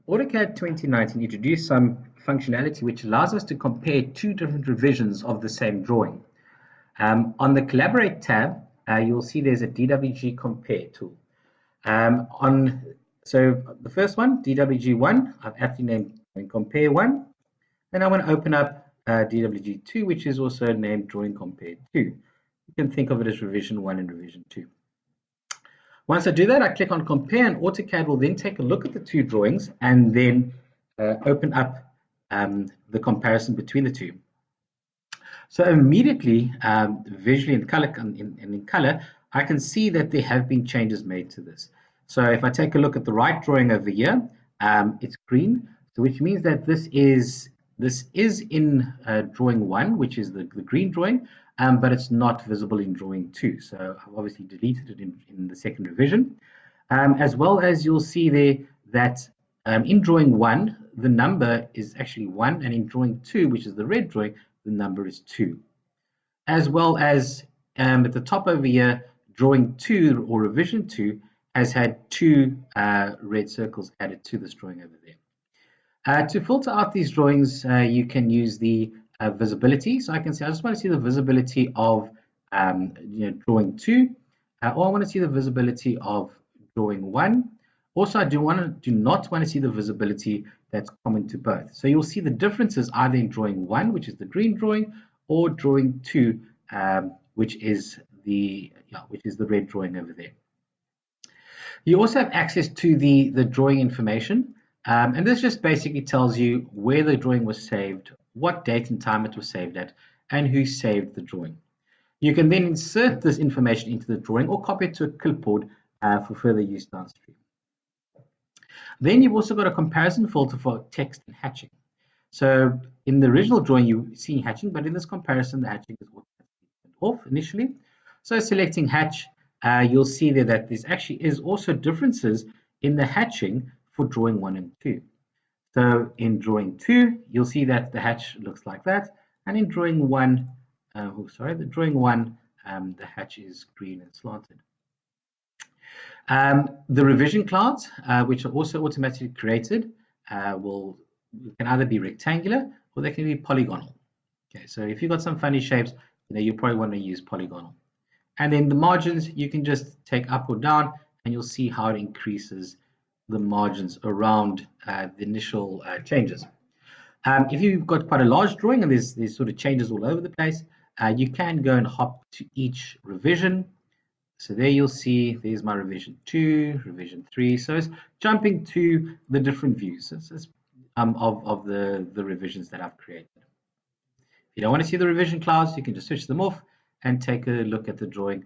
AutoCAD 2019 introduced some functionality which allows us to compare two different revisions of the same drawing. On the Collaborate tab, you'll see there's a DWG Compare tool. So the first one, DWG1, I've aptly named Compare 1. Then I want to open up DWG2, which is also named Drawing Compare 2. You can think of it as Revision 1 and Revision 2. Once I do that, I click on Compare, and AutoCAD will then take a look at the two drawings and then open up the comparison between the two. So immediately, visually in color, I can see that there have been changes made to this. So if I take a look at the right drawing over here, it's green, so which means that this is in drawing 1, which is the green drawing, but it's not visible in drawing 2. So I've obviously deleted it in the second revision. As well as you'll see there that in drawing 1, the number is actually 1, and in drawing 2, which is the red drawing, the number is 2. As well as at the top over here, drawing 2 or revision 2 has had 2 red circles added to this drawing over there. To filter out these drawings, you can use the visibility. So I can say I just want to see the visibility of drawing 2, or I want to see the visibility of drawing 1. Also, I do not want to see the visibility that's common to both. So you'll see the differences either in drawing 1, which is the green drawing, or drawing 2, which is the red drawing over there. You also have access to the drawing information, and this just basically tells you where the drawing was saved, what date and time it was saved at, and who saved the drawing. You can then insert this information into the drawing or copy it to a clipboard for further use downstream. Then you've also got a comparison filter for text and hatching. So in the original drawing, you see hatching, but in this comparison, the hatching is automatically off initially. So selecting hatch, you'll see there that there actually is also differences in the hatching for drawing 1 and 2. So in drawing 2, you'll see that the hatch looks like that, and in drawing 1, the hatch is green and slanted. The revision clouds, which are also automatically created, can either be rectangular or they can be polygonal. Okay, so if you've got some funny shapes, you probably want to use polygonal. And then the margins, you can just take up or down, and you'll see how it increases the margins around the initial changes. If you've got quite a large drawing and there's sort of changes all over the place, you can go and hop to each revision. So there you'll see there's my revision 2, revision 3. So it's jumping to the different views of the revisions that I've created. If you don't want to see the revision clouds, you can just switch them off and take a look at the drawing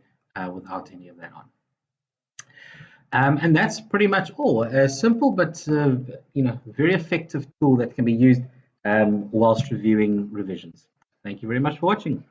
without any of that on. And that's pretty much all. A simple but very effective tool that can be used whilst reviewing revisions. Thank you very much for watching.